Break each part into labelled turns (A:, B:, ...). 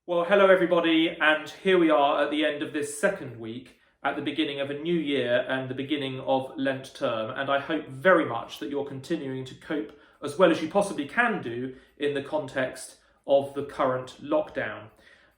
A: Well, hello everybody, and here we are at the end of this second week, at the beginning of a new year and the beginning of Lent term, and I hope very much that you're continuing to cope as well as you possibly can do in the context of the current lockdown.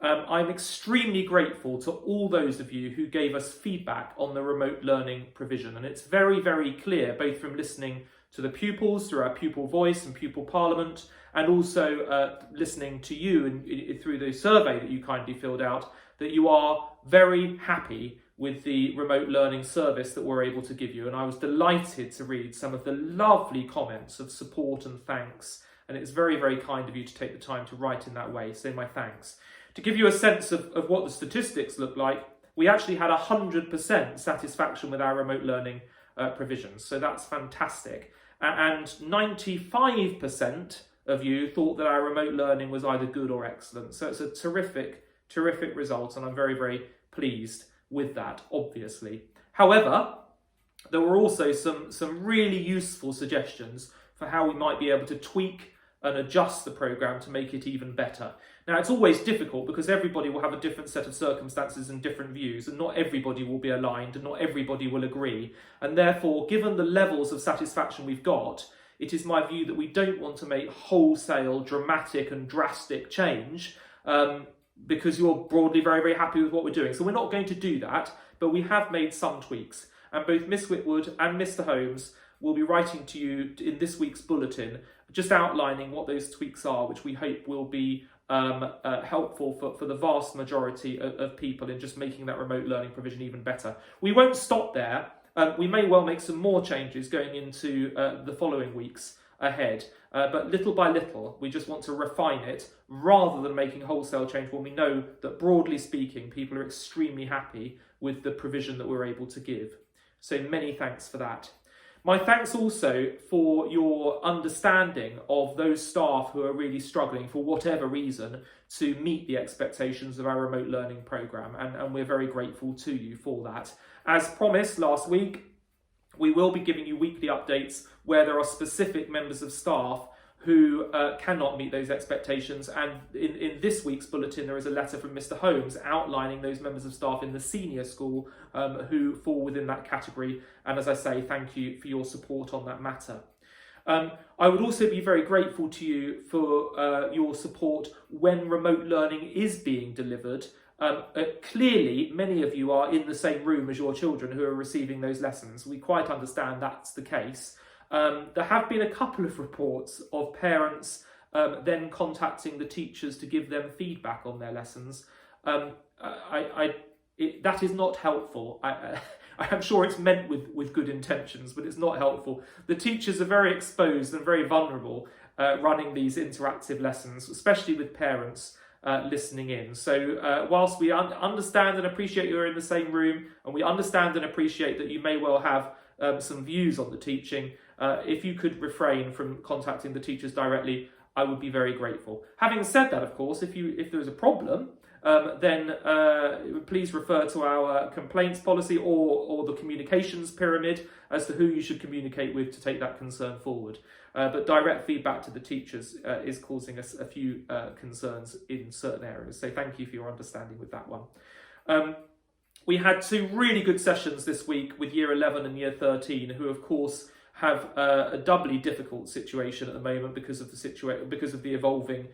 A: I'm extremely grateful to all those of you who gave us feedback on the remote learning provision, and it's very, very clear, both from listening to the pupils through our pupil voice and pupil parliament, and also listening to you through the survey that you kindly filled out, that you are very happy with the remote learning service that we're able to give you. And I was delighted to read some of the lovely comments of support and thanks. And it's very, very kind of you to take the time to write in that way. So my thanks. To give you a sense of what the statistics look like, we actually had 100% satisfaction with our remote learning provisions. So that's fantastic. And 95% of you thought that our remote learning was either good or excellent. So it's a terrific, terrific result, and I'm very, very pleased with that, obviously. However, there were also some really useful suggestions for how we might be able to tweak and adjust the programme to make it even better. Now, it's always difficult because everybody will have a different set of circumstances and different views, and not everybody will be aligned and not everybody will agree. And therefore, given the levels of satisfaction we've got, it is my view that we don't want to make wholesale, dramatic and drastic change because you're broadly very, very happy with what we're doing. So we're not going to do that, but we have made some tweaks. And both Miss Whitwood and Mr. Holmes will be writing to you in this week's bulletin, just outlining what those tweaks are, which we hope will be helpful for the vast majority of people in just making that remote learning provision even better. We won't stop there. We may well make some more changes going into the following weeks ahead, but little by little, we just want to refine it rather than making wholesale change when we know that, broadly speaking, people are extremely happy with the provision that we're able to give. So many thanks for that. My thanks also for your understanding of those staff who are really struggling for whatever reason to meet the expectations of our remote learning programme, and we're very grateful to you for that. As promised last week, we will be giving you weekly updates where there are specific members of staff who cannot meet those expectations, and in this week's bulletin there is a letter from Mr. Holmes outlining those members of staff in the senior school who fall within that category, and as I say, thank you for your support on that matter. I would also be very grateful to you for your support when remote learning is being delivered. Clearly, many of you are in the same room as your children who are receiving those lessons. We quite understand that's the case. There have been a couple of reports of parents then contacting the teachers to give them feedback on their lessons. That is not helpful. I'm sure it's meant with good intentions, but it's not helpful. The teachers are very exposed and very vulnerable running these interactive lessons, especially with parents listening in. So whilst we understand and appreciate you're in the same room, and we understand and appreciate that you may well have some views on the teaching, if you could refrain from contacting the teachers directly, I would be very grateful. Having said that, of course, if there's a problem, then please refer to our complaints policy or the communications pyramid as to who you should communicate with to take that concern forward. But direct feedback to the teachers is causing us a few concerns in certain areas. So thank you for your understanding with that one. We had two really good sessions this week with Year 11 and Year 13, who of course have a doubly difficult situation at the moment because of the evolving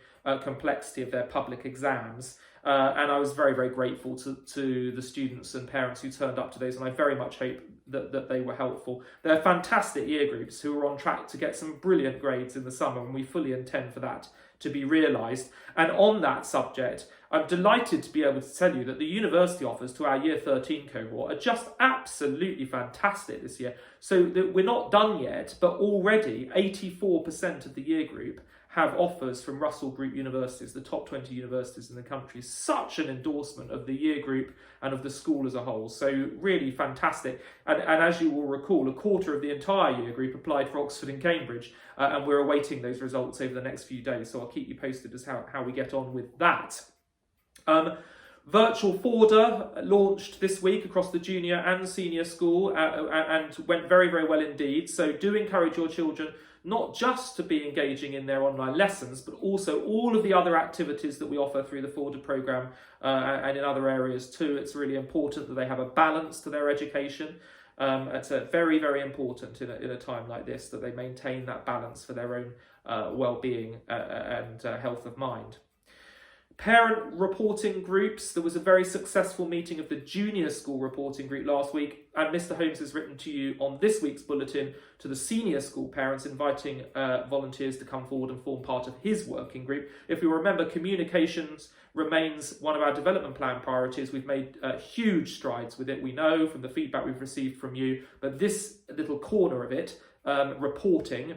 A: complexity of their public exams. And I was very, very grateful to the students and parents who turned up to those, and I very much hope that they were helpful. They're fantastic year groups who are on track to get some brilliant grades in the summer, and we fully intend for that to be realised. And on that subject, I'm delighted to be able to tell you that the university offers to our Year 13 cohort are just absolutely fantastic this year. So we're not done yet, but already 84% of the year group have offers from Russell Group universities, the top 20 universities in the country. Such an endorsement of the year group and of the school as a whole. So really fantastic. And as you will recall, a quarter of the entire year group applied for Oxford and Cambridge, and we're awaiting those results over the next few days. So I'll keep you posted as how we get on with that. Virtual Forder launched this week across the junior and senior school and went very, very well indeed. So do encourage your children not just to be engaging in their online lessons, but also all of the other activities that we offer through the Forward programme and in other areas too. It's really important that they have a balance to their education. It's very, very important in a time like this that they maintain that balance for their own well-being and health of mind. Parent reporting groups. There was a very successful meeting of the junior school reporting group last week, and Mr. Holmes has written to you on this week's bulletin to the senior school parents, inviting volunteers to come forward and form part of his working group. If you remember, communications remains one of our development plan priorities. We've made huge strides with it. We know from the feedback we've received from you, but this little corner of it, reporting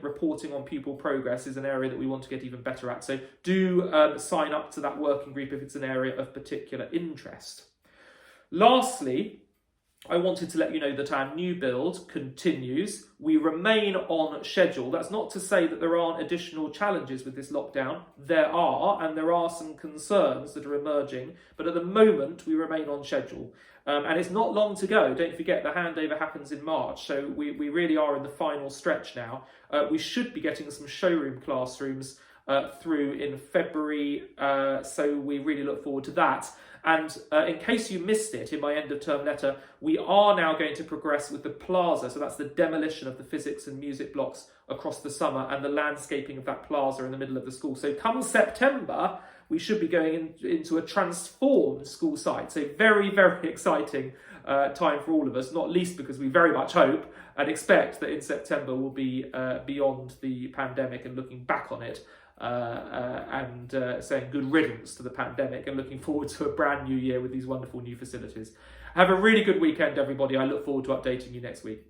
A: on pupil progress, is an area that we want to get even better at. So do sign up to that working group if it's an area of particular interest. Lastly, I wanted to let you know that our new build continues. We remain on schedule. That's not to say that there aren't additional challenges with this lockdown. There are, and there are some concerns that are emerging, but at the moment we remain on schedule. And it's not long to go. Don't forget, the handover happens in March, so we really are in the final stretch now. We should be getting some showroom classrooms through in February, so we really look forward to that. And in case you missed it in my end of term letter, we are now going to progress with the plaza. So that's the demolition of the physics and music blocks across the summer and the landscaping of that plaza in the middle of the school. So come September, we should be going into a transformed school site. So very, very exciting time for all of us, not least because we very much hope and expect that in September we'll be beyond the pandemic and looking back on it. Saying good riddance to the pandemic and looking forward to a brand new year with these wonderful new facilities. Have a really good weekend, everybody. I look forward to updating you next week.